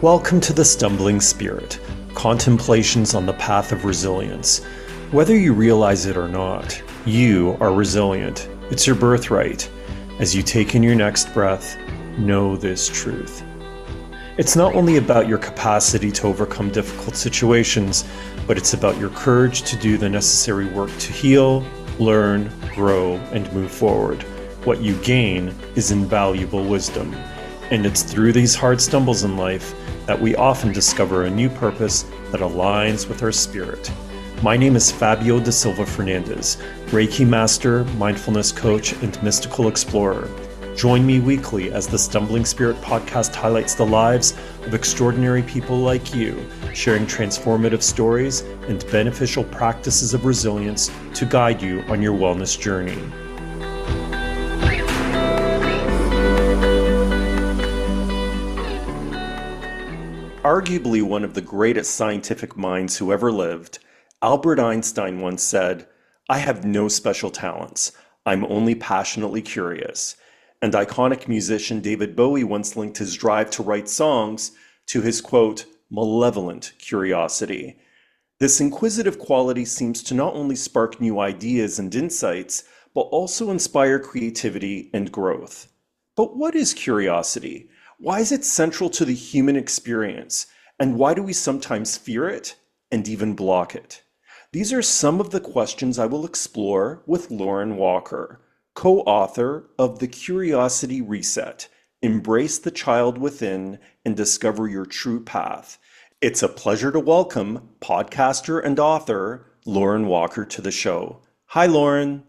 Welcome to The Stumbling Spirit, contemplations on the path of resilience. Whether you realize it or not, you are resilient. It's your birthright. As you take in your next breath, know this truth. It's not only about your capacity to overcome difficult situations, but it's about your courage to do the necessary work to heal, learn, grow, and move forward. What you gain is invaluable wisdom. And it's through these hard stumbles in life that we often discover a new purpose that aligns with our spirit. My name is Fabio da Silva Fernandez, Reiki Master, Mindfulness Coach, and Mystical Explorer. Join me weekly as the Stumbling Spirit podcast highlights the lives of extraordinary people like you, sharing transformative stories and beneficial practices of resilience to guide you on your wellness journey. Arguably one of the greatest scientific minds who ever lived, Albert Einstein once said, "I have no special talents. I'm only passionately curious." And iconic musician David Bowie once linked his drive to write songs to his, quote, malevolent curiosity. This inquisitive quality seems to not only spark new ideas and insights, but also inspire creativity and growth. But what is curiosity? Why is it central to the human experience? And why do we sometimes fear it and even block it? These are some of the questions I will explore with Lauren Walker, co-author of The Curiosity Reset, Embrace the Child Within and Discover Your True Path. It's a pleasure to welcome podcaster and author Lauren Walker to the show. Hi, Lauren.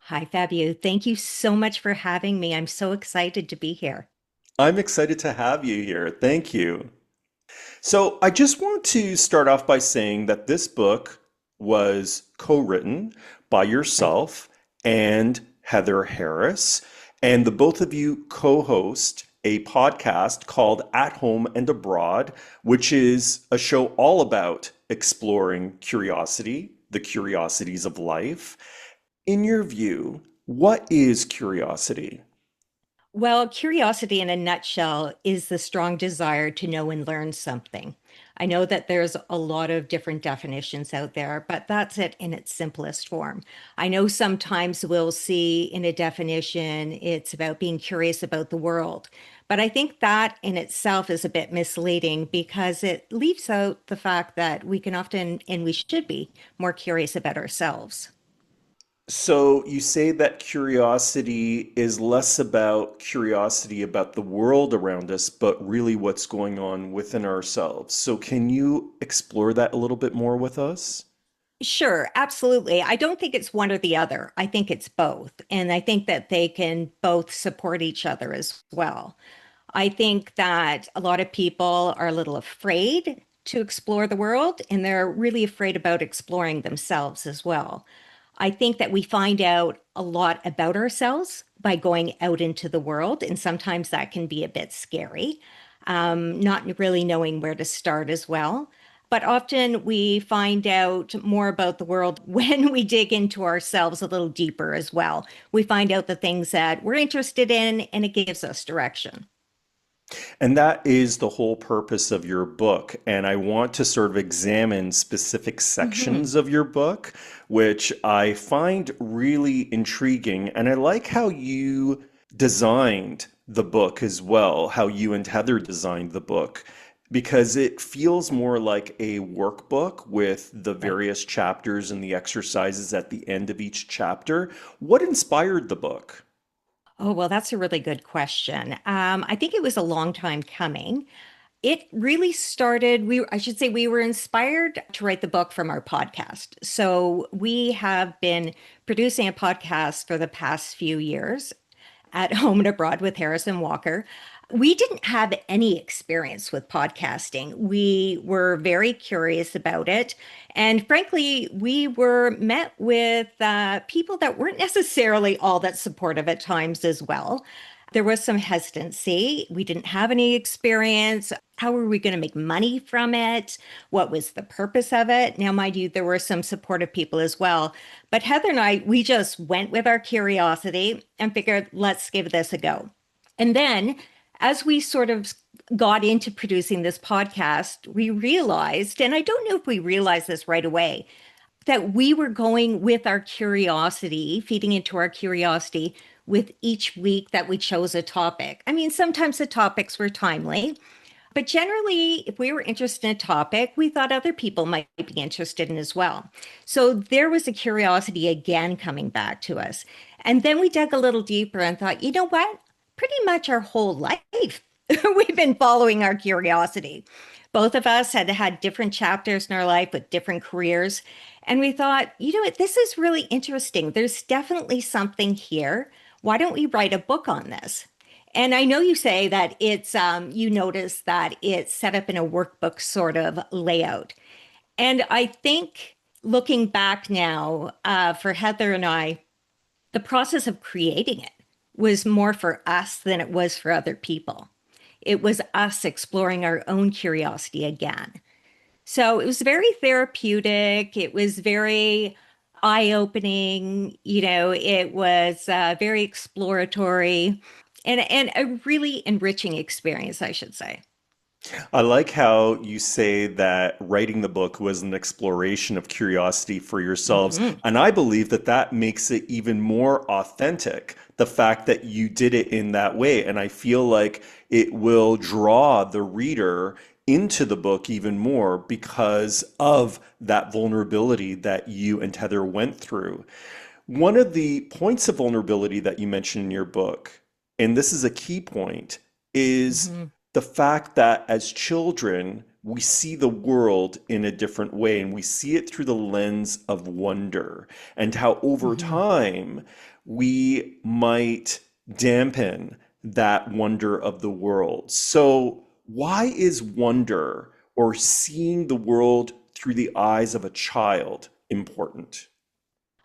Hi, Fabio. Thank you so much for having me. I'm so excited to be here. I'm excited to have you here. Thank you. So I just want to start off by saying that this book was co-written by yourself and Heather Harris, and the both of you co-host a podcast called At Home and Abroad, which is a show all about exploring curiosity, the curiosities of life. In your view, what is curiosity? Well, curiosity in a nutshell is the strong desire to know and learn something. I know that there's a lot of different definitions out there, but that's it in its simplest form. I know sometimes we'll see in a definition it's about being curious about the world, but I think that in itself is a bit misleading because it leaves out the fact that we can often, and we should be, more curious about ourselves. So you say that curiosity is less about curiosity about the world around us, but really what's going on within ourselves. So can you explore that a little bit more with us? Sure, absolutely. I don't think it's one or the other. I think it's both. And I think that they can both support each other as well. I think that a lot of people are a little afraid to explore the world, and they're really afraid about exploring themselves as well. I think that we find out a lot about ourselves by going out into the world, and sometimes that can be a bit scary, not really knowing where to start as well. But often we find out more about the world when we dig into ourselves a little deeper as well. We find out the things that we're interested in, and it gives us direction. And that is the whole purpose of your book. And I want to sort of examine specific Mhm. sections of your book, which I find really intriguing. And I like how you designed the book as well, how you and Heather designed the book, because it feels more like a workbook with the Right. various chapters and the exercises at the end of each chapter. What inspired the book? Oh, well, that's a really good question. I think it was a long time coming. It really started, I should say, we were inspired to write the book from our podcast. So we have been producing a podcast for the past few years at Home and Abroad with Harrison Walker. We didn't have any experience with podcasting. We were very curious about it. And frankly, we were met with people that weren't necessarily all that supportive at times as well. There was some hesitancy. We didn't have any experience. How were we going to make money from it? What was the purpose of it? Now, mind you, there were some supportive people as well. But Heather and I, we just went with our curiosity and figured, let's give this a go. And then as we sort of got into producing this podcast, we realized, and I don't know if we realized this right away, that we were going with our curiosity, feeding into our curiosity with each week that we chose a topic. I mean, sometimes the topics were timely, but generally, if we were interested in a topic, we thought other people might be interested in as well. So there was a curiosity again coming back to us. And then we dug a little deeper and thought, you know what? Pretty much our whole life, we've been following our curiosity. Both of us had had different chapters in our life with different careers. And we thought, you know what? This is really interesting. There's definitely something here. Why don't we write a book on this? And I know you say that you notice that it's set up in a workbook sort of layout. And I think looking back now, for Heather and I, the process of creating it was more for us than it was for other people. It was us exploring our own curiosity again. So it was very therapeutic. It was very eye-opening. It was very exploratory and a really enriching experience, I should say. I like how you say that writing the book was an exploration of curiosity for yourselves. Mhm. And I believe that that makes it even more authentic, the fact that you did it in that way. And I feel like it will draw the reader into the book even more because of that vulnerability that you and Heather went through. One of the points of vulnerability that you mention in your book, and this is a key point, is Mhm. the fact that as children, we see the world in a different way and we see it through the lens of wonder, and how over Mhm. time we might dampen that wonder of the world. So, why is wonder or seeing the world through the eyes of a child important?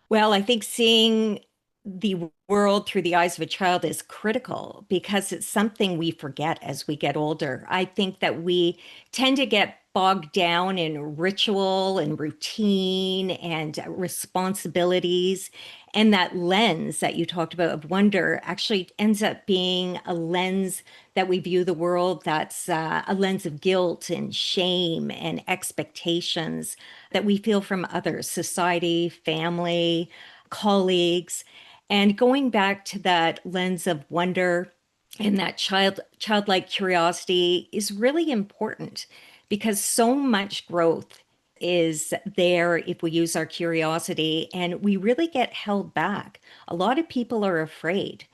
Well, I think seeing the world through the eyes of a child is critical because it's something we forget as we get older. I think that we tend to get bogged down in ritual and routine and responsibilities. And that lens that you talked about of wonder actually ends up being a lens that we view the world that's a lens of guilt and shame and expectations that we feel from others, society, family, colleagues. And going back to that lens of wonder and that childlike curiosity is really important because so much growth is there if we use our curiosity and we really get held back. A lot of people are afraid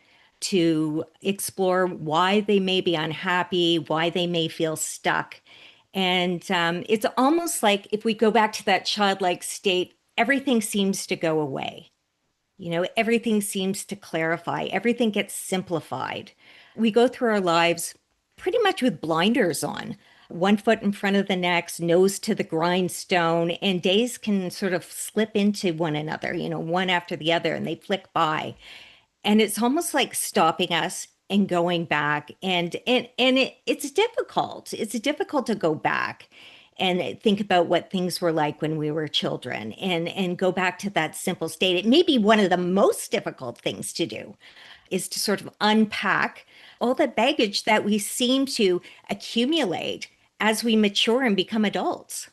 to explore why they may be unhappy, why they may feel stuck. And it's almost like if we go back to that childlike state, everything seems to go away. Everything seems to clarify, everything gets simplified. We go through our lives pretty much with blinders on, one foot in front of the next, nose to the grindstone, and days can sort of slip into one another, one after the other, and they flick by. And it's almost like stopping us and going back it's difficult. It's difficult to go back and think about what things were like when we were children and go back to that simple state. It may be one of the most difficult things to do is to sort of unpack all the baggage that we seem to accumulate as we mature and become adults.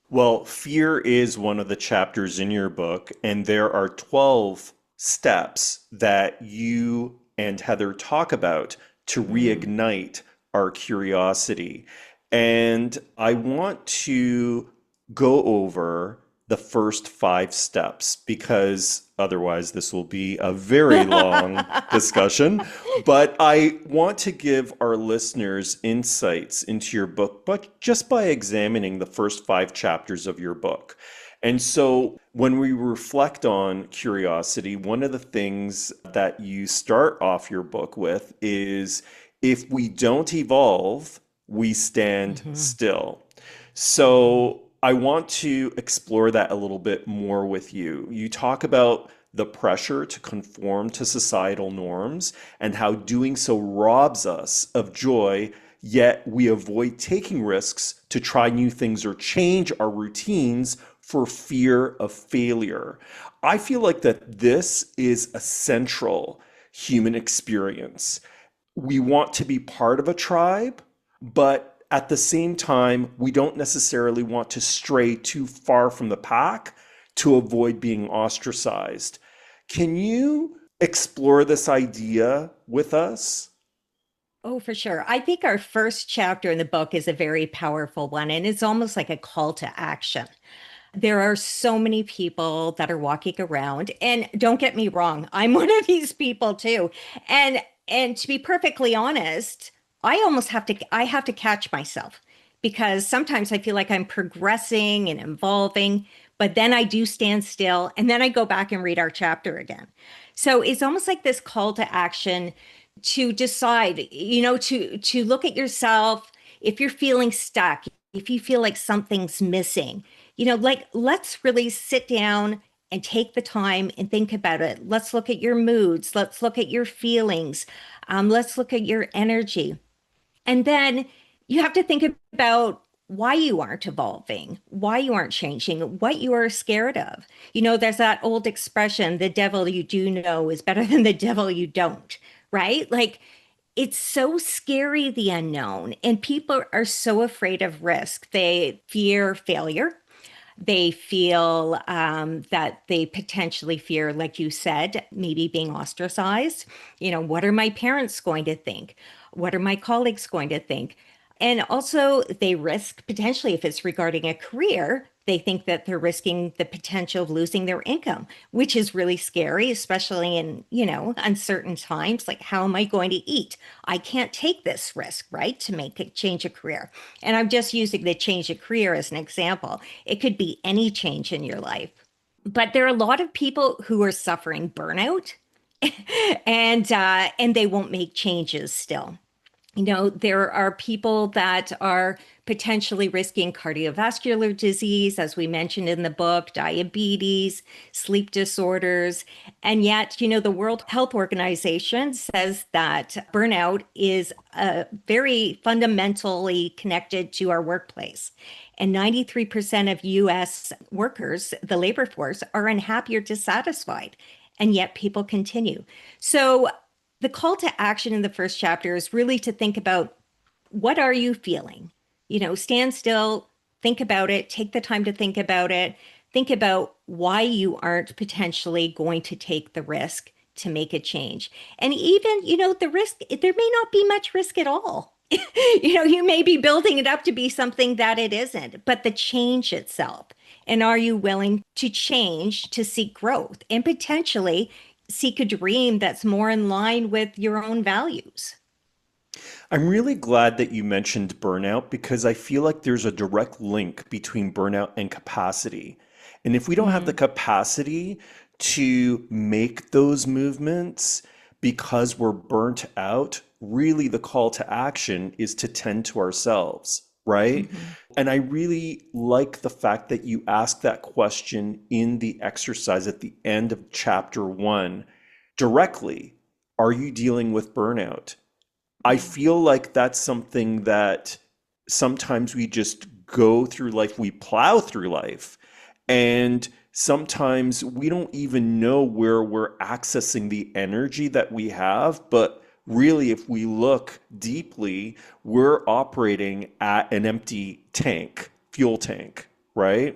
Well, fear is one of the chapters in your book, and there are 12 steps that you and Heather talk about to Mm. reignite our curiosity. And I want to go over the first five steps because otherwise this will be a very long discussion. But I want to give our listeners insights into your book, but just by examining the first five chapters of your book. And so when we reflect on curiosity, one of the things that you start off your book with is if we don't evolve, we stand Mhm. still. Mhm. So I want to explore that a little bit more with you. You talk about the pressure to conform to societal norms and how doing so robs us of joy, yet we avoid taking risks to try new things or change our routines for fear of failure. I feel like that this is a central human experience. we want to be part of a tribe, but at the same time, we don't necessarily want to stray too far from the pack to avoid being ostracized. Can you explore this idea with us? Oh, for sure. I think our first chapter in the book is a very powerful one, and it's almost like a call to action. There are so many people that are walking around, and don't get me wrong, I'm one of these people too. And to be perfectly honest, I have to catch myself because sometimes I feel like I'm progressing and evolving, but then I do stand still and then I go back and read our chapter again. So it's almost like this call to action to decide, to look at yourself if you're feeling stuck, if you feel like something's missing, like let's really sit down and take the time and think about it. Let's look at your moods. Let's look at your feelings. Let's look at your energy. And then you have to think about why you aren't evolving, why you aren't changing, what you are scared of. There's that old expression, the devil you do know is better than the devil you don't, right? Like it's so scary, the unknown, and people are so afraid of risk. They fear failure. They feel that they potentially fear, like you said, maybe being ostracized. What are my parents going to think? What are my colleagues going to think? And also, they risk potentially, if it's regarding a career, they think that they're risking the potential of losing their income, which is really scary, especially in, uncertain times. Like, how am I going to eat? I can't take this risk, right? To make a change of career. And I'm just using the change of career as an example. It could be any change in your life. But there are a lot of people who are suffering burnout and they won't make changes still. There are people that are potentially risking cardiovascular disease, as we mentioned in the book, diabetes, sleep disorders. And yet, the World Health Organization says that burnout is very fundamentally connected to our workplace. And 93% of US workers, the labor force, are unhappy or dissatisfied. And yet people continue. So the call to action in the first chapter is really to think about what are you feeling? Stand still, think about it, take the time to think about it, think about why you aren't potentially going to take the risk to make a change. And even, the risk, there may not be much risk at all. You may be building it up to be something that it isn't, but the change itself. And are you willing to change to seek growth and potentially seek a dream that's more in line with your own values? I'm really glad that you mentioned burnout because I feel like there's a direct link between burnout and capacity. And if we don't have the Mm. capacity to make those movements because we're burnt out, really the call to action is to tend to ourselves, right? Mhm. And I really like the fact that you asked that question in the exercise at the end of chapter one directly. Are you dealing with burnout? I Yeah. feel like that's something that sometimes we just go through life, we plow through life, and sometimes we don't even know where we're accessing the energy that we have. But really, if we look deeply, we're operating at an empty tank, fuel tank, right?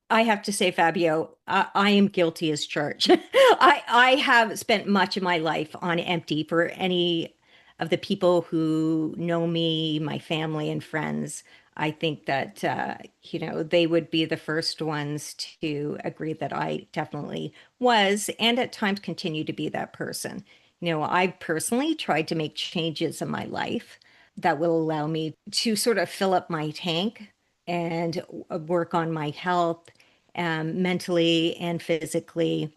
I have to say, Fabio, I am guilty as charged. I have spent much of my life on empty for any of the people who know me, my family and friends. I think that, they would be the first ones to agree that I definitely was, and at times continue to be that person. I've personally tried to make changes in my life that will allow me to sort of fill up my tank and work on my health mentally and physically.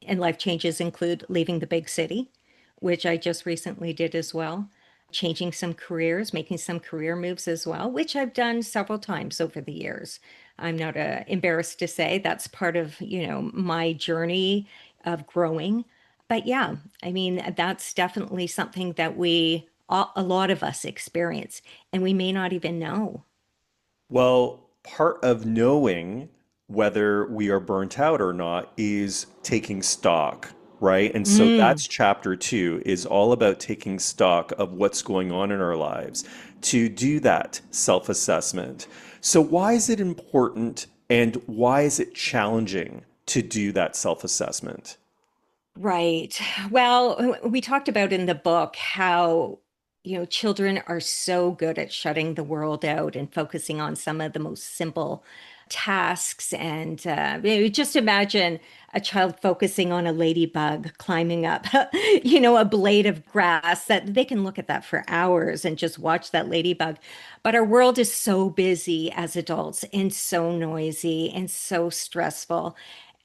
And life changes include leaving the big city, which I just recently did as well, changing some careers, making some career moves as well, which I've done several times over the years. I'm not embarrassed to say that's part of, my journey of growing. But yeah, I mean, that's definitely something that a lot of us experience, and we may not even know. Well, part of knowing whether we are burnt out or not is taking stock. right? And so Mm. that's chapter two is all about taking stock of what's going on in our lives to do that self-assessment. So why is it important and why is it challenging to do that self-assessment? Right. Well, we talked about in the book how, children are so good at shutting the world out and focusing on some of the most simple tasks. And just imagine a child focusing on a ladybug climbing up, a blade of grass that they can look at that for hours and just watch that ladybug. But our world is so busy as adults and so noisy and so stressful.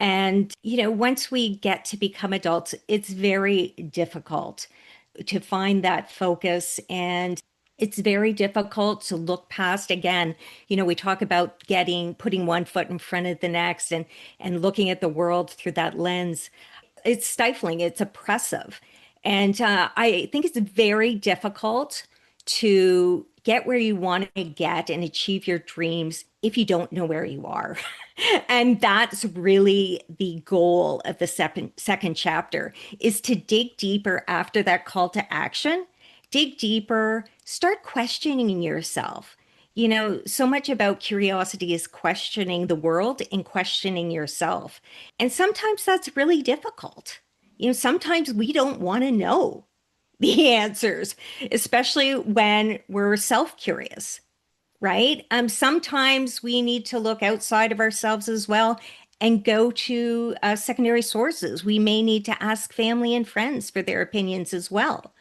And, once we get to become adults, it's very difficult to find that focus. And it's very difficult to look past again. We talk about putting one foot in front of the next and looking at the world through that lens. It's stifling, it's oppressive. And I think it's very difficult to get where you want to get and achieve your dreams if you don't know where you are. And that's really the goal of the second chapter is to dig deeper after that call to action. Dig deeper, start questioning yourself. So much about curiosity is questioning the world and questioning yourself. And sometimes that's really difficult. Sometimes we don't want to know the answers, especially when we're self-curious, right? Sometimes we need to look outside of ourselves as well and go to secondary sources. We may need to ask family and friends for their opinions as well.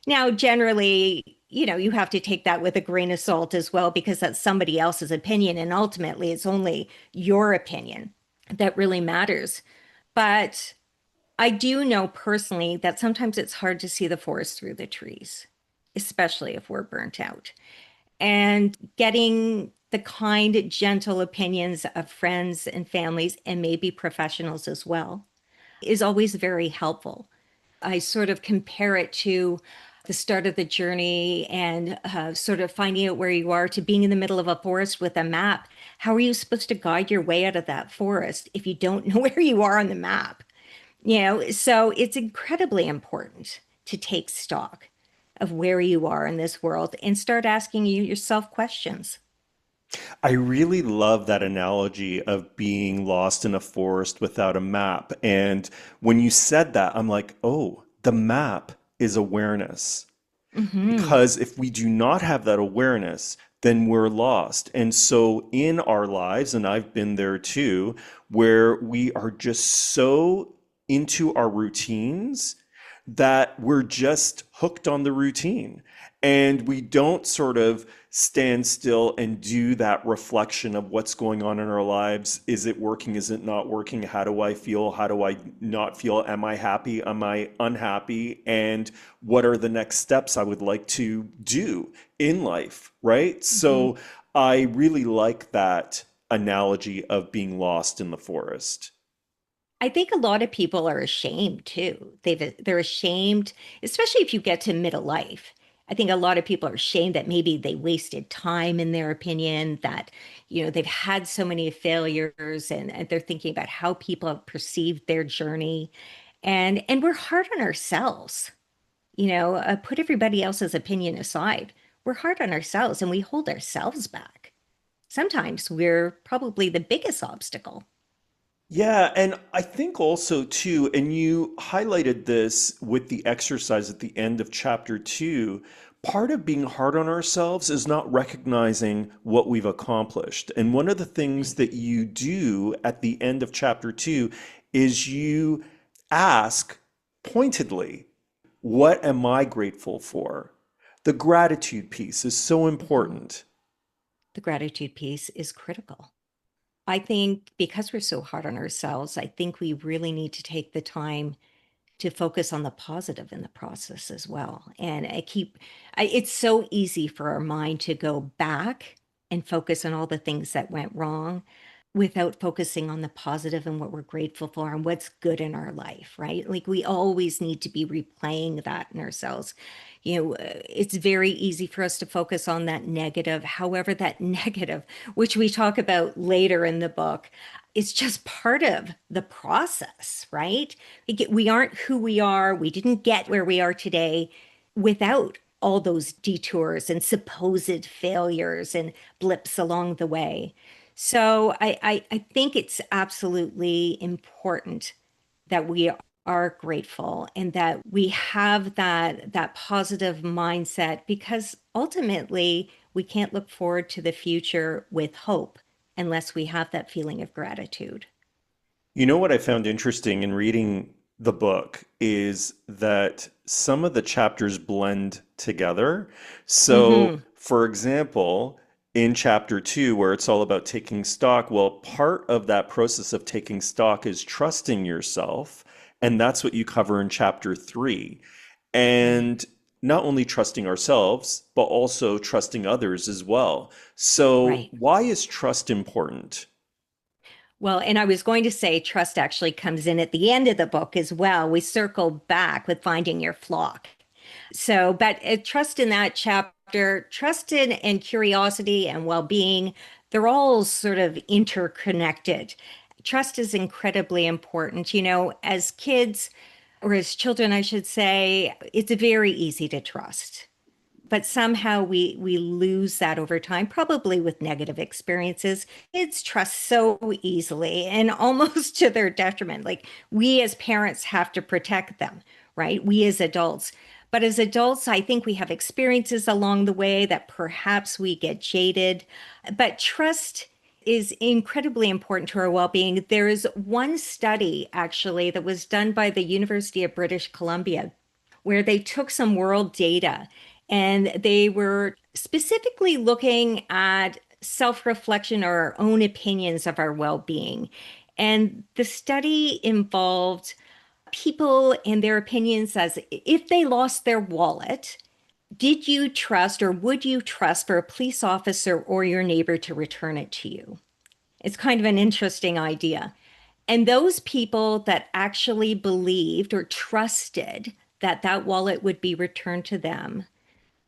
Now, generally, you have to take that with a grain of salt as well, because that's somebody else's opinion. And ultimately, it's only your opinion that really matters. But I do know personally that sometimes it's hard to see the forest through the trees, especially if we're burnt out. And getting the kind, gentle opinions of friends and families, and maybe professionals as well, is always very helpful. I sort of compare it to the start of the journey and sort of finding out where you are to being in the middle of a forest with a map. How are you supposed to guide your way out of that forest if you don't know where you are on the map? So it's incredibly important to take stock of where you are in this world and start asking yourself questions. I really love that analogy of being lost in a forest without a map. And when you said that, I'm like, oh, the map is awareness. Hmm. Because if we do not have that awareness, then we're lost. And so in our lives, and I've been there too, where we are just so into our routines that we're just hooked on the routine. And we don't sort of stand still and do that reflection of what's going on in our lives. Is it working? Is it not working? How do I feel? How do I not feel? Am I happy? Am I unhappy? And what are the next steps I would like to do in life? Right. Hmm. So I really like that analogy of being lost in the forest. I think a lot of people are ashamed too. They're ashamed, especially if you get to middle life. I think a lot of people are ashamed that maybe they wasted time in their opinion, that, they've had so many failures and they're thinking about how people have perceived their journey. And we're hard on ourselves, put everybody else's opinion aside. We're hard on ourselves and we hold ourselves back. Sometimes we're probably the biggest obstacle. Yeah, and I think also too, and you highlighted this with the exercise at the end of chapter two, part of being hard on ourselves is not recognizing what we've accomplished. And one of the things that you do at the end of chapter two is you ask pointedly, what am I grateful for? The gratitude piece is so Mhm. important. The gratitude piece is critical. I think because we're so hard on ourselves, I think we really need to take the time to focus on the positive in the process as well. And it's so easy for our mind to go back and focus on all the things that went wrong without focusing on the positive and what we're grateful for and what's good in our life, right? Like we always need to be replaying that in ourselves. It's very easy for us to focus on that negative. However, that negative, which we talk about later in the book, is just part of the process, right? We aren't who we are. We didn't get where we are today without all those detours and supposed failures and blips along the way. So I think it's absolutely important that we are grateful and that we have that positive mindset, because ultimately we can't look forward to the future with hope unless we have that feeling of gratitude. You know what I found interesting in reading the book is that some of the chapters blend together. So, Hmm. for example, in chapter two, where it's all about taking stock, well, part of that process of taking stock is trusting yourself. And that's what you cover in chapter three. Right, And not only trusting ourselves, but also trusting others as well. So, right. why is trust important? Well, and I was going to say trust actually comes in at the end of the book as well. We circle back with finding your flock. So, but trust in that chapter, trust in and curiosity and well-being, they're all sort of interconnected. Trust is incredibly important. As kids, or as children, I should say, it's very easy to trust. But somehow we lose that over time, probably with negative experiences. Kids trust so easily and almost to their detriment. Like, we as parents have to protect them, right? We as adults. But as adults, I think we have experiences along the way that perhaps we get jaded. But trust is incredibly important to our well-being. There is one study actually that was done by the University of British Columbia where they took some world data and they were specifically looking at self reflection or our own opinions of our well being. And the study involved people and their opinions as if they lost their wallet, did you trust or would you trust for a police officer or your neighbor to return it to you? It's kind of an interesting idea. And those people that actually believed or trusted that that wallet would be returned to them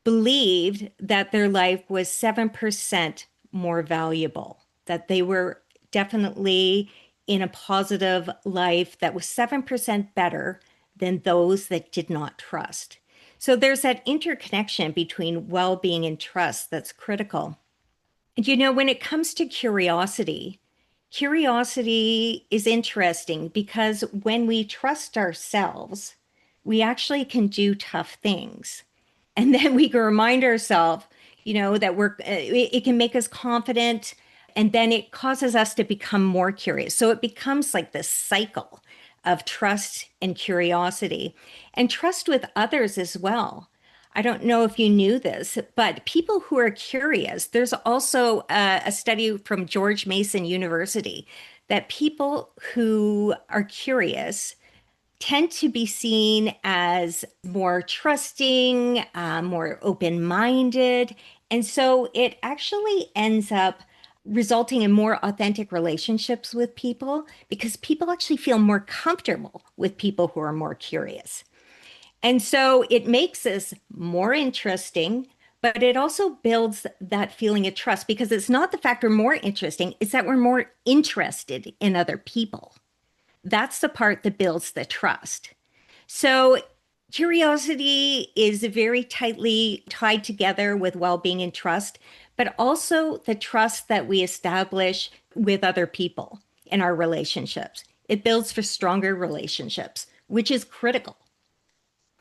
believed that their life was 7% more valuable, that they were definitely in a positive life that was 7% better than those that did not trust. So there's that interconnection between well being and trust that's critical. And when it comes to curiosity, curiosity is interesting because when we trust ourselves, we actually can do tough things. And then we can remind ourselves, that it can make us confident, and then it causes us to become more curious. So it becomes like this cycle of trust and curiosity and trust with others as well. I don't know if you knew this, but people who are curious, there's also a study from George Mason University that people who are curious tend to be seen as more trusting, more open minded. And so it actually ends up resulting in more authentic relationships with people because people actually feel more comfortable with people who are more curious. And so it makes us more interesting, but it also builds that feeling of trust because it's not the fact we're more interesting, it's that we're more interested in other people. That's the part that builds the trust. So curiosity is very tightly tied together with well-being and trust, but also the trust that we establish with other people in our relationships. It builds for stronger relationships, which is critical.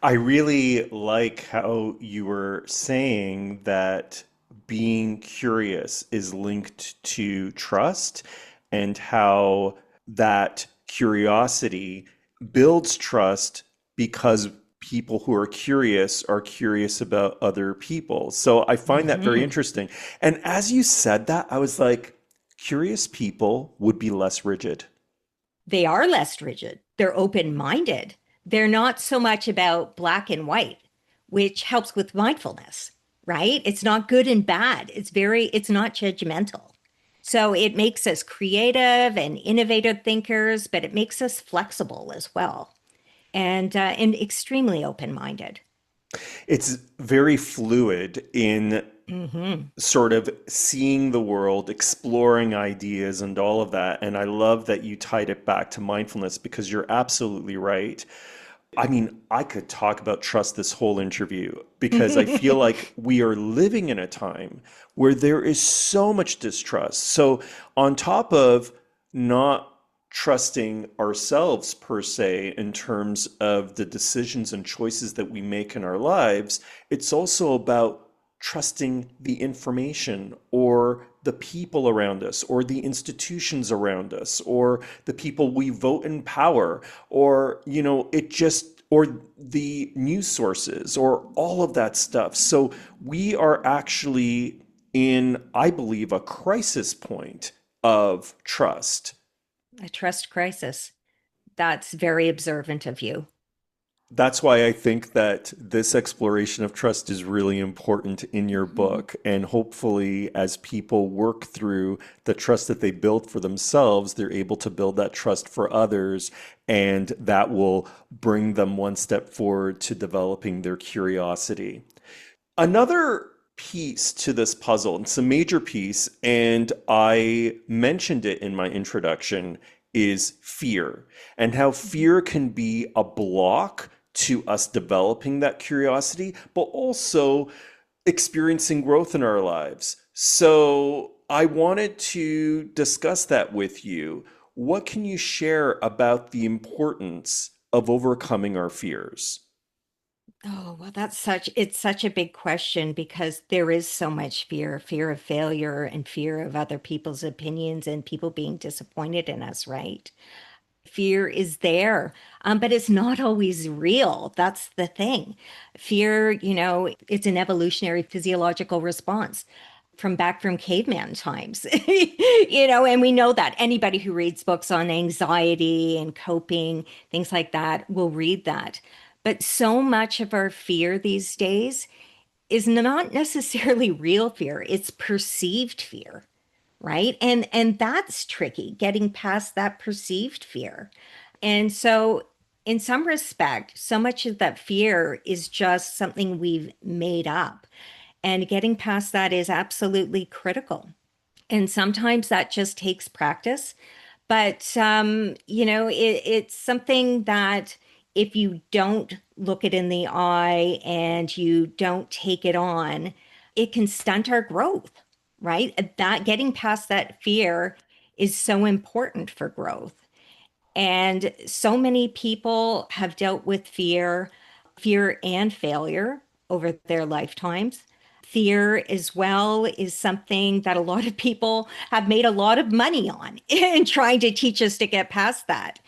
I really like how you were saying that being curious is linked to trust and how that curiosity builds trust because people who are curious about other people. So I find that very Mhm. interesting. And as you said that, I was like, curious people would be less rigid. They are less rigid. They're open-minded. They're not so much about black and white, which helps with mindfulness, right? It's not good and bad. It's not judgmental. So it makes us creative and innovative thinkers, but it makes us flexible as well and extremely open-minded. It's very fluid in Hmm. sort of seeing the world, exploring ideas, and all of that. And I love that you tied it back to mindfulness because you're absolutely right. I mean, I could talk about trust this whole interview because I feel like we are living in a time where there is so much distrust. So, on top of not trusting ourselves per se in terms of the decisions and choices that we make in our lives, it's also about trusting the information or the people around us or the institutions around us or the people we vote in power or it just or the news sources or all of that stuff. So we are actually in, I believe, a crisis point of trust. A trust crisis. That's very observant of you. That's why I think that this exploration of trust is really important in your Mhm. book. And hopefully, as people work through the trust that they built for themselves, they're able to build that trust for others. And that will bring them one step forward to developing their curiosity. Another piece to this puzzle, it's a major piece, and I mentioned it in my introduction, is fear, and how fear can be a block to us developing that curiosity, but also experiencing growth in our lives. So I wanted to discuss that with you. What can you share about the importance of overcoming our fears? Oh, well, it's such a big question because there is so much fear, fear of failure and fear of other people's opinions and people being disappointed in us, right? Fear is there, but it's not always real. That's the thing. Fear, it's an evolutionary physiological response from back from caveman times, and we know that anybody who reads books on anxiety and coping, things like that, will read that. But so much of our fear these days is not necessarily real fear, it's perceived fear, right? And that's tricky, getting past that perceived fear. And so in some respect, so much of that fear is just something we've made up. And getting past that is absolutely critical. And sometimes that just takes practice. But, it's something that if you don't look it in the eye and you don't take it on, it can stunt our growth, right? That getting past that fear is so important for growth. And so many people have dealt with fear, fear and failure over their lifetimes. Fear as well is something that a lot of people have made a lot of money on in trying to teach us to get past that.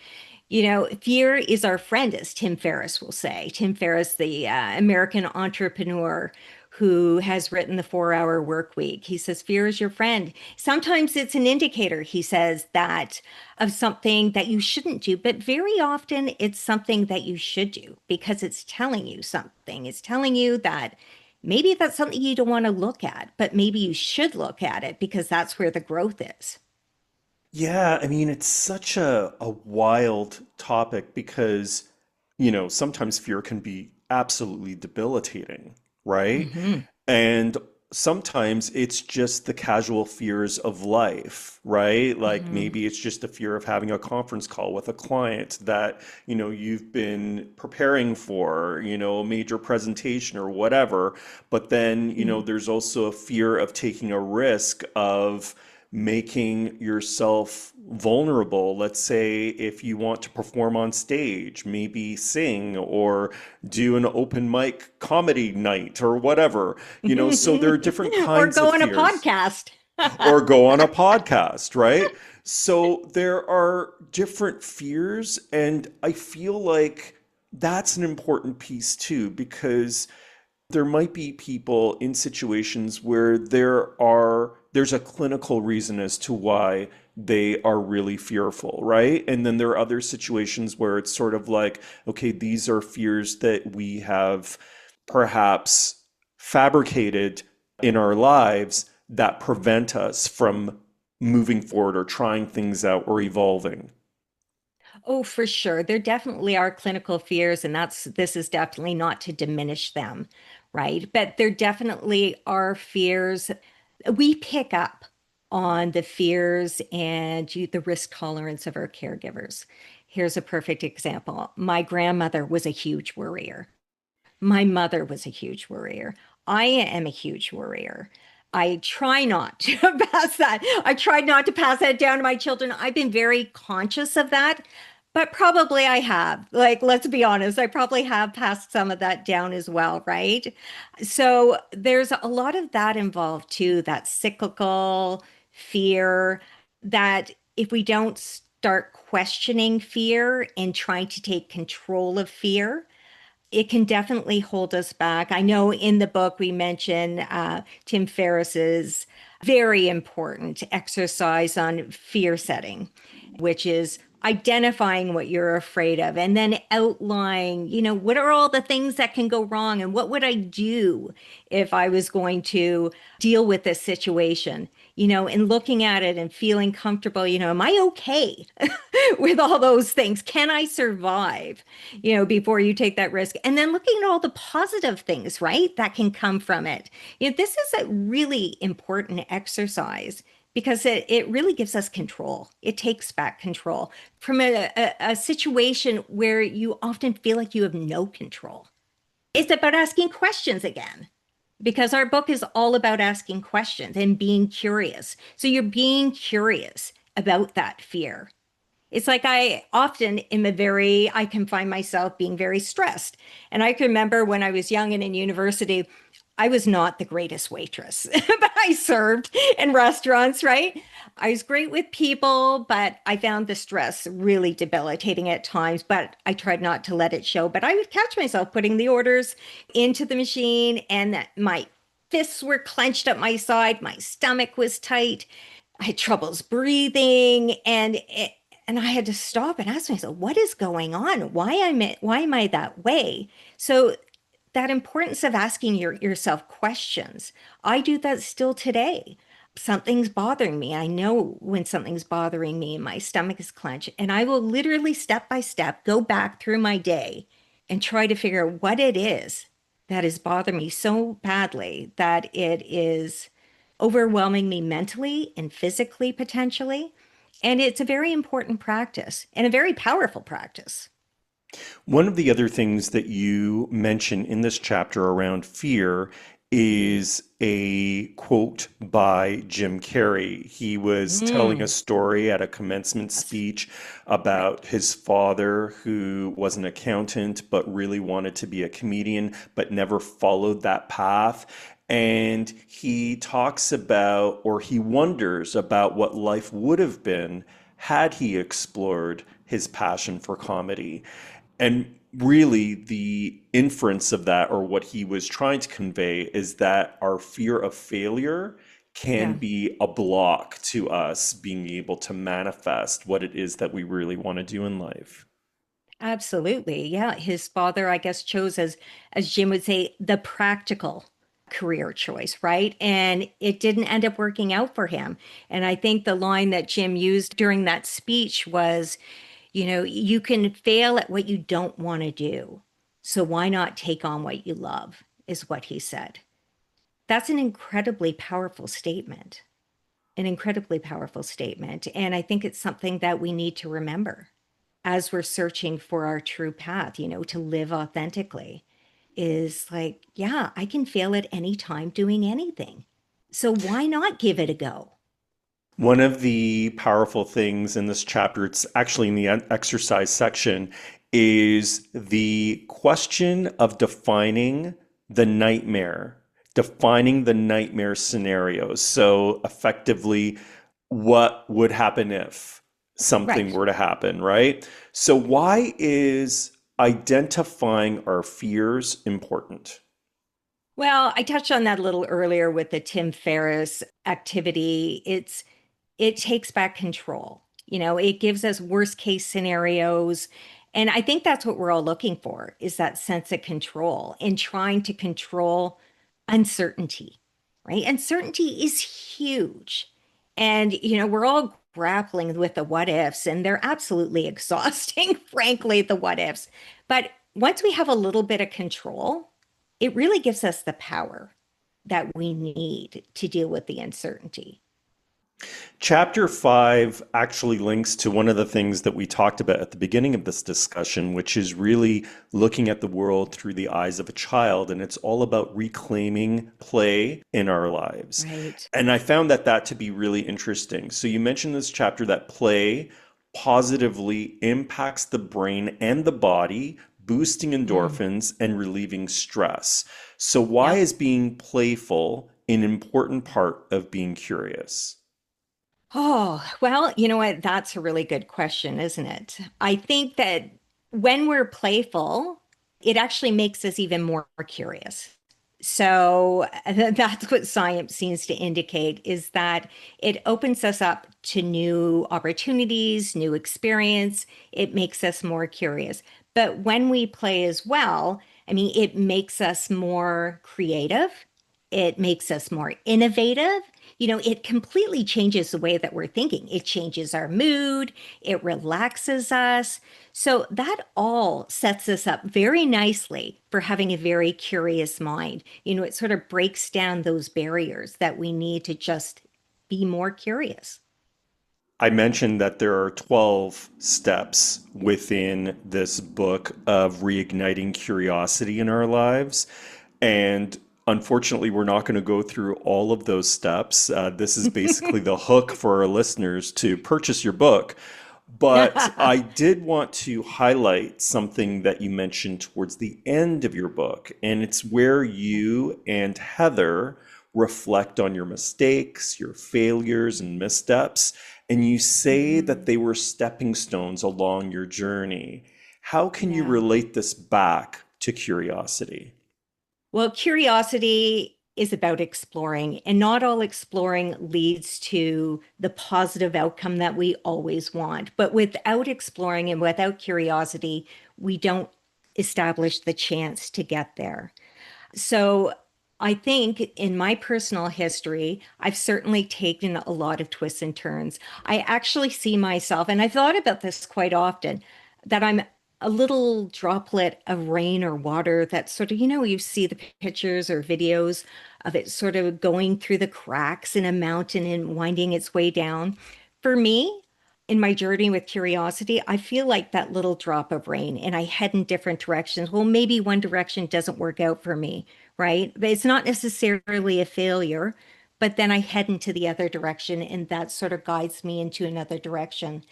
Fear is our friend, as Tim Ferriss will say. Tim Ferriss, the American entrepreneur who has written The 4 Hour Work Week. He says, fear is your friend. Sometimes it's an indicator, he says, that of something that you shouldn't do, but very often it's something that you should do because it's telling you something. It's telling you that maybe that's something you don't want to look at, but maybe you should look at it because that's where the growth is. Yeah, I mean, it's such a wild topic because, sometimes fear can be absolutely debilitating, right? Hmm. And sometimes it's just the casual fears of life, right? Like Hmm. maybe it's just the fear of having a conference call with a client that, you've been preparing for, a major presentation or whatever. But then, there's also a fear of taking a risk of making yourself vulnerable. Let's say if you want to perform on stage, maybe sing or do an open mic comedy night or whatever, so there are different Or kinds of go on a fears podcast. or go on a podcast, right? So there are different fears, and I feel like that's an important piece too, because there might be people in situations where there's a clinical reason as to why they are really fearful, right? And then there are other situations where it's sort of like, okay, these are fears that we have perhaps fabricated in our lives that prevent us from moving forward or trying things out or evolving. Oh, for sure. There definitely are clinical fears, and this is definitely not to diminish them, right? But there definitely are fears. We pick up on the fears and the risk tolerance of our caregivers. Here's a perfect example. My grandmother was a huge worrier. My mother was a huge worrier. I am a huge worrier. I try not to pass that. I tried not to pass that down to my children. I've been very conscious of that, but probably I have. Like, let's be honest, I probably have passed some of that down as well, right? So there's a lot of that involved too, that cyclical fear that if we don't start questioning fear and trying to take control of fear, it can definitely hold us back. I know in the book we mention Tim Ferriss's very important exercise on fear setting, which is identifying what you're afraid of and then outlining, what are all the things that can go wrong and what would I do if I was going to deal with this situation, and looking at it and feeling comfortable, am I okay with all those things? Can I survive, before you take that risk? And then looking at all the positive things, right, that can come from it. This is a really important exercise because it really gives us control. It takes back control from a situation where you often feel like you have no control. It's about asking questions again, because our book is all about asking questions and being curious. So you're being curious about that fear. It's like I can find myself being very stressed. And I can remember when I was young and in university, I was not the greatest waitress, but I served in restaurants, right? I was great with people, but I found the stress really debilitating at times, but I tried not to let it show. But I would catch myself putting the orders into the machine and that my fists were clenched at my side, my stomach was tight. I had troubles breathing, and I had to stop and ask myself, what is going on? Why am I that way? So that importance of asking yourself questions. I do that still today. Something's bothering me. I know when something's bothering me and my stomach is clenched, and I will literally step by step go back through my day and try to figure out what it is that is bothering me so badly that it is overwhelming me mentally and physically potentially. And it's a very important practice and a very powerful practice. One of the other things that you mention in this chapter around fear is a quote by Jim Carrey. He was telling a Mm, story at a commencement yes, speech right. about his father, who was an accountant but really wanted to be a comedian but never followed that path. And he talks about, or he wonders about what life would have been had he explored his passion for comedy. And really, the inference of that, or what he was trying to convey, is that our fear of failure can Yeah. be a block to us being able to manifest what it is that we really want to do in life. Absolutely. Yeah. His father, I guess, chose as Jim would say, the practical career choice, right? And it didn't end up working out for him. And I think the line that Jim used during that speech was, you can fail at what you don't want to do. So why not take on what you love, is what he said. That's an incredibly powerful statement, an incredibly powerful statement. And I think it's something that we need to remember as we're searching for our true path, to live authentically, is like, yeah, I can fail at any time doing anything. So why not give it a go? One of the powerful things in this chapter, it's actually in the exercise section, is the question of defining the nightmare scenarios. So effectively, what would happen if something Right. were to happen, right? So why is identifying our fears important? Well, I touched on that a little earlier with the Tim Ferriss activity. It takes back control. It gives us worst case scenarios. And I think that's what we're all looking for, is that sense of control and trying to control uncertainty, right? Uncertainty is huge. And, we're all grappling with the what ifs, and they're absolutely exhausting, frankly, the what ifs. But once we have a little bit of control, it really gives us the power that we need to deal with the uncertainty. Chapter 5 actually links to one of the things that we talked about at the beginning of this discussion, which is really looking at the world through the eyes of a child. And it's all about reclaiming play in our lives. Right. And I found that to be really interesting. So you mentioned this chapter that play positively impacts the brain and the body, boosting Mm. endorphins and relieving stress. So, why Yep. is being playful an important part of being curious? Oh, well, you know what? That's a really good question, isn't it? I think that when we're playful, it actually makes us even more curious. So that's what science seems to indicate is that it opens us up to new opportunities, new experience. It makes us more curious. But when we play as well, I mean, it makes us more creative. It makes us more innovative. It completely changes the way that we're thinking. It changes our mood, it relaxes us. So that all sets us up very nicely for having a very curious mind. It sort of breaks down those barriers that we need to just be more curious. I mentioned that there are 12 steps within this book of reigniting curiosity in our lives. And unfortunately, we're not going to go through all of those steps. This is basically the hook for our listeners to purchase your book. But I did want to highlight something that you mentioned towards the end of your book, and it's where you and Heather reflect on your mistakes, your failures, and missteps, and you say that Mhm. they were stepping stones along your journey. How can you Yeah. relate this back to curiosity? Well, curiosity is about exploring, and not all exploring leads to the positive outcome that we always want. But without exploring and without curiosity, we don't establish the chance to get there. So I think in my personal history, I've certainly taken a lot of twists and turns. I actually see myself, and I've thought about this quite often, that I'm a little droplet of rain or water that sort of, you see the pictures or videos of it sort of going through the cracks in a mountain and winding its way down. For me, in my journey with curiosity, I feel like that little drop of rain and I head in different directions. Well, maybe one direction doesn't work out for me, right? But it's not necessarily a failure, but then I head into the other direction and that sort of guides me into another direction.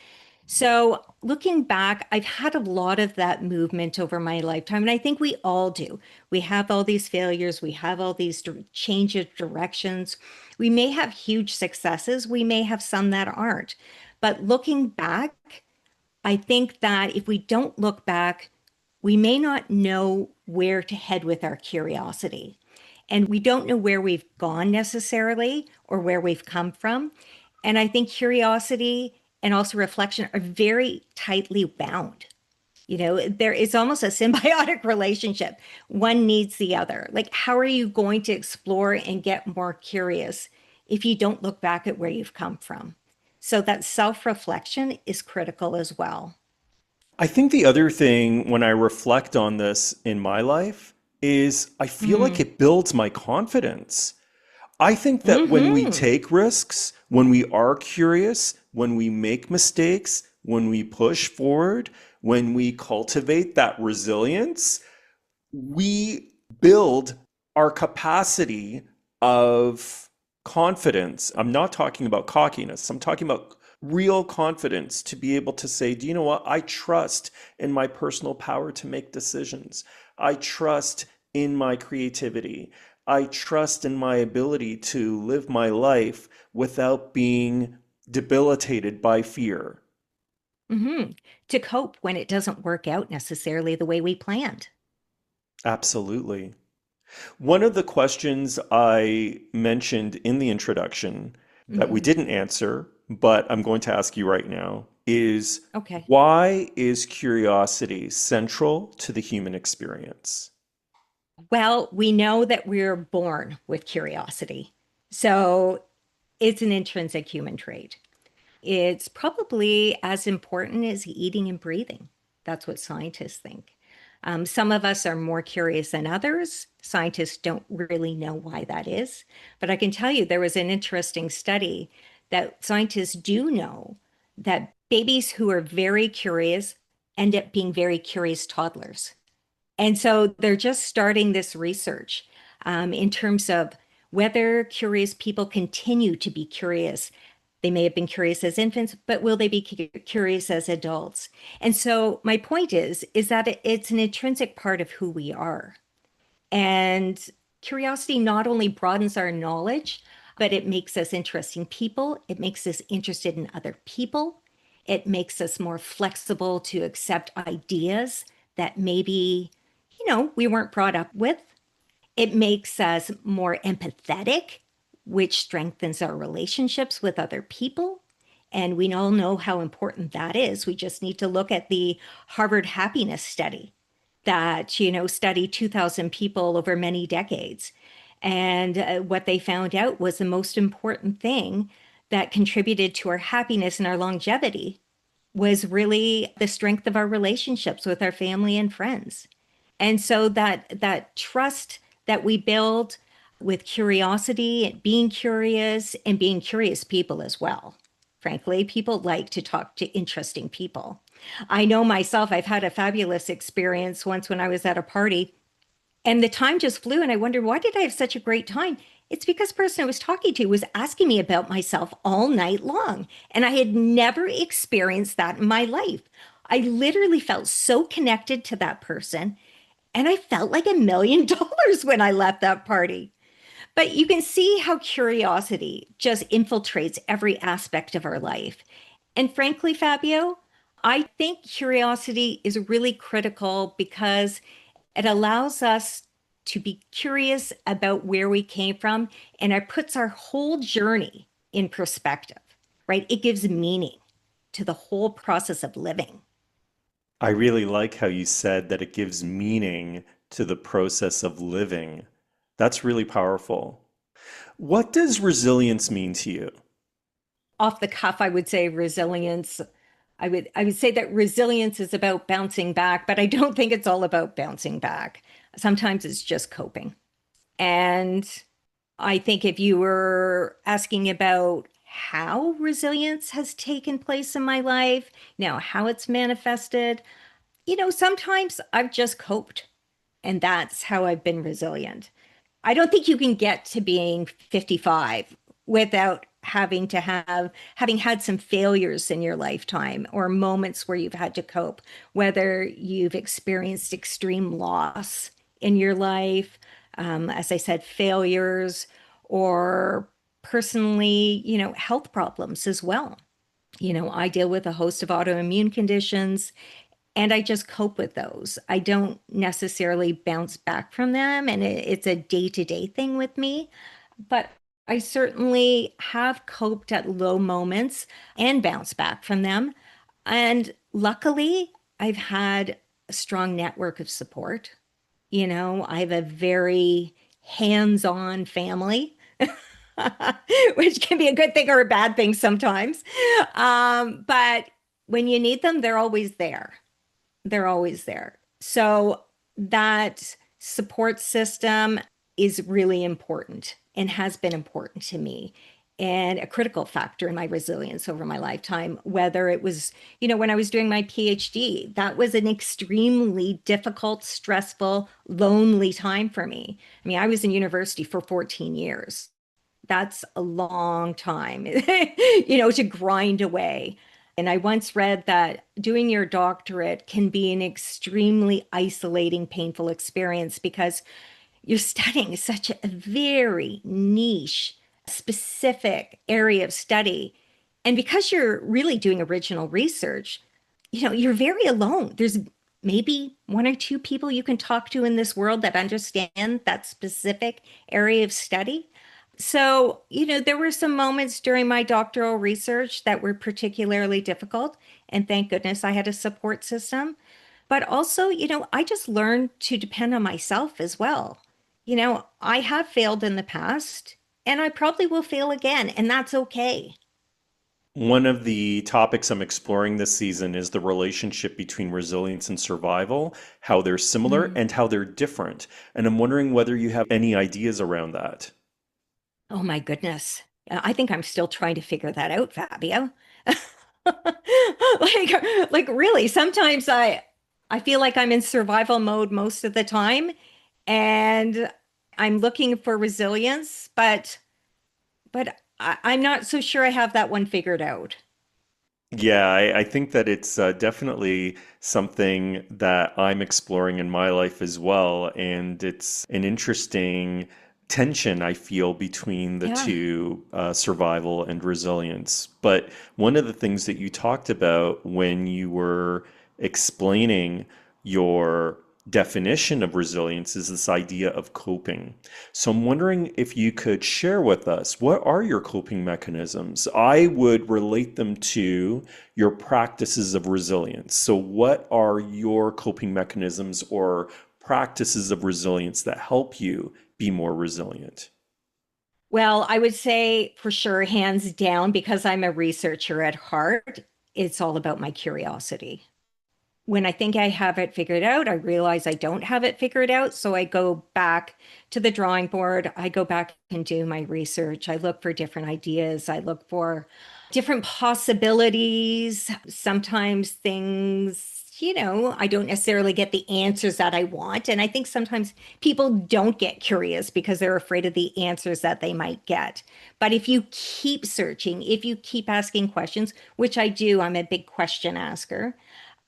So looking back, I've had a lot of that movement over my lifetime, and I think we all do. We have all these failures, we have all these change of directions. We may have huge successes, we may have some that aren't. But looking back, I think that if we don't look back, we may not know where to head with our curiosity. And we don't know where we've gone necessarily or where we've come from. And I think curiosity and also reflection are very tightly bound. There is almost a symbiotic relationship. One needs the other. Like, how are you going to explore and get more curious if you don't look back at where you've come from? So that self-reflection is critical as well. I think the other thing when I reflect on this in my life is I feel like Mm. it builds my confidence. I think that when we Hmm. take risks, when we are curious, when we make mistakes, when we push forward, when we cultivate that resilience, we build our capacity of confidence. I'm not talking about cockiness. I'm talking about real confidence to be able to say, do you know what? I trust in my personal power to make decisions. I trust in my creativity. I trust in my ability to live my life without being debilitated by fear. Hmm. To cope when it doesn't work out necessarily the way we planned. Absolutely. One of the questions I mentioned in the introduction that we Hmm. didn't answer, but I'm going to ask you right now, is Okay. why is curiosity central to the human experience? Well, we know that we're born with curiosity. So it's an intrinsic human trait. It's probably as important as eating and breathing. That's what scientists think. Some of us are more curious than others. Scientists don't really know why that is. But I can tell you there was an interesting study that scientists do know that babies who are very curious end up being very curious toddlers. And so they're just starting this research in terms of whether curious people continue to be curious. They may have been curious as infants, but will they be curious as adults? And so my point is that it's an intrinsic part of who we are. And curiosity not only broadens our knowledge, but it makes us interesting people. It makes us interested in other people. It makes us more flexible to accept ideas that maybe, we weren't brought up with. It makes us more empathetic, which strengthens our relationships with other people. And we all know how important that is. We just need to look at the Harvard happiness study that, studied 2,000 people over many decades. And what they found out was the most important thing that contributed to our happiness and our longevity was really the strength of our relationships with our family and friends. And so that trust that we build with curiosity and being curious people as well. Frankly, people like to talk to interesting people. I know myself, I've had a fabulous experience once when I was at a party and the time just flew and I wondered, why did I have such a great time? It's because the person I was talking to was asking me about myself all night long. And I had never experienced that in my life. I literally felt so connected to that person. And I felt like $1 million when I left that party. But you can see how curiosity just infiltrates every aspect of our life. And frankly, Fabio, I think curiosity is really critical because it allows us to be curious about where we came from and it puts our whole journey in perspective, right? It gives meaning to the whole process of living. I really like how you said that it gives meaning to the process of living. That's really powerful. What does resilience mean to you? Off the cuff, I would say resilience. I would say that resilience is about bouncing back, but I don't think it's all about bouncing back. Sometimes it's just coping. And I think if you were asking about how resilience has taken place in my life, now how it's manifested, sometimes I've just coped, and that's how I've been resilient. I don't think you can get to being 55 without having had some failures in your lifetime or moments where you've had to cope, whether you've experienced extreme loss in your life, as I said, failures, or personally, health problems as well. I deal with a host of autoimmune conditions and I just cope with those. I don't necessarily bounce back from them, and it's a day-to-day thing with me. But I certainly have coped at low moments and bounced back from them. And luckily, I've had a strong network of support. I have a very hands-on family, which can be a good thing or a bad thing sometimes. But when you need them, they're always there. They're always there. So that support system is really important and has been important to me and a critical factor in my resilience over my lifetime. Whether it was, when I was doing my PhD, that was an extremely difficult, stressful, lonely time for me. I mean, I was in university for 14 years. That's a long time, to grind away. And I once read that doing your doctorate can be an extremely isolating, painful experience because you're studying such a very niche, specific area of study. And because you're really doing original research, you're very alone. There's maybe one or two people you can talk to in this world that understand that specific area of study. So, there were some moments during my doctoral research that were particularly difficult. And thank goodness I had a support system. But also, I just learned to depend on myself as well. I have failed in the past and I probably will fail again, and that's okay. One of the topics I'm exploring this season is the relationship between resilience and survival, how they're similar Mm. and how they're different. And I'm wondering whether you have any ideas around that. Oh my goodness. I think I'm still trying to figure that out, Fabio. Like really, sometimes I feel like I'm in survival mode most of the time and I'm looking for resilience, but I'm not so sure I have that one figured out. Yeah, I think that it's definitely something that I'm exploring in my life as well. And it's an interesting tension I feel between the Yeah. two, survival and resilience. But one of the things that you talked about when you were explaining your definition of resilience is this idea of coping. So I'm wondering if you could share with us what are your coping mechanisms? I would relate them to your practices of resilience. So, what are your coping mechanisms or practices of resilience that help you be more resilient? Well, I would say for sure, hands down, because I'm a researcher at heart, it's all about my curiosity. When I think I have it figured out, I realize I don't have it figured out. So I go back to the drawing board. I go back and do my research. I look for different ideas. I look for different possibilities. Sometimes things, I don't necessarily get the answers that I want. And I think sometimes people don't get curious because they're afraid of the answers that they might get. But if you keep searching, if you keep asking questions, which I do, I'm a big question asker,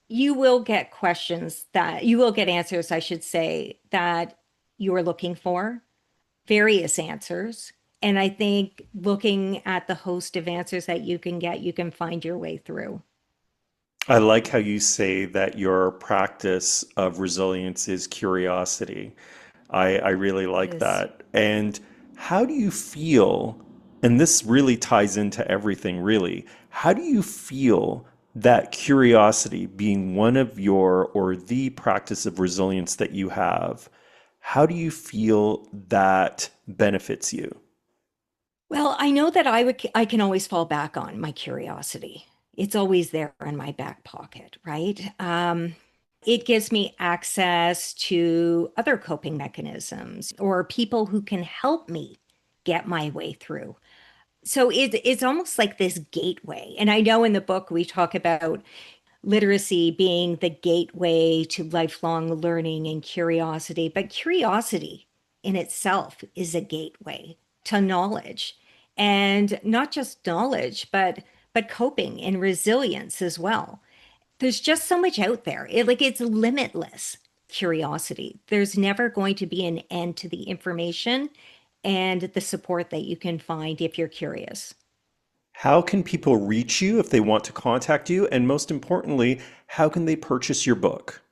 you will get questions that you will get answers, I should say, that you are looking for, various answers. And I think looking at the host of answers that you can get, you can find your way through. I like how you say that your practice of resilience is curiosity. I really like Is that. And how do you feel, and this really ties into everything, really, how do you feel that curiosity being one of your or the practice of resilience that you have, how do you feel that benefits you? well, I know that I can always fall back on my curiosity. It's always there in my back pocket, right? It gives me access to other coping mechanisms or people who can help me get my way through. So it's almost like this gateway. And I know in the book we talk about literacy being the gateway to lifelong learning and curiosity, but curiosity in itself is a gateway to knowledge. And not just knowledge, but coping and resilience as well. There's just so much out there. It's limitless curiosity. There's never going to be an end to the information and the support that you can find if you're curious. How can people reach you if they want to contact you? And most importantly, how can they purchase your book?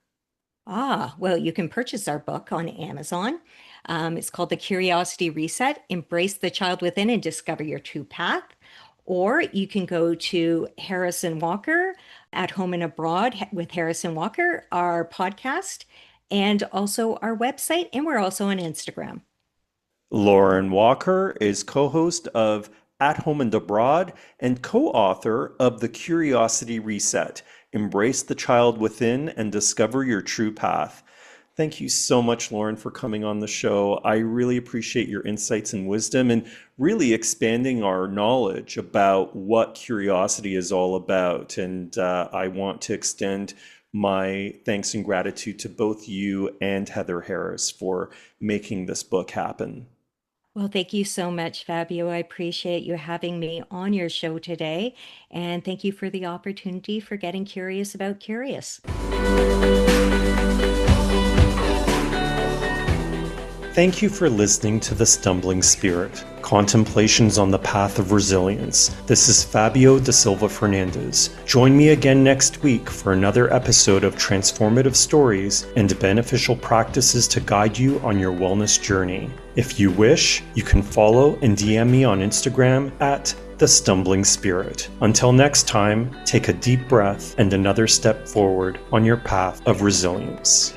Well, you can purchase our book on Amazon. It's called The Curiosity Reset: Embrace the Child Within and Discover Your True Path. Or you can go to Harrison Walker at Home and Abroad with Harrison Walker, our podcast, and also our website. And we're also on Instagram. Lauren Walker is co host of At Home and Abroad and co author of The Curiosity Reset: Embrace the Child Within and Discover Your True Path. Thank you so much, Lauren, for coming on the show. I really appreciate your insights and wisdom and really expanding our knowledge about what curiosity is all about. And I want to extend my thanks and gratitude to both you and Heather Harris for making this book happen. Well, thank you so much, Fabio. I appreciate you having me on your show today. And thank you for the opportunity for getting curious about curious. Thank you for listening to The Stumbling Spirit, Contemplations on the Path of Resilience. This is Fabio da Silva Fernandez. Join me again next week for another episode of transformative stories and beneficial practices to guide you on your wellness journey. If you wish, you can follow and DM me on Instagram at The Stumbling Spirit. Until next time, take a deep breath and another step forward on your path of resilience.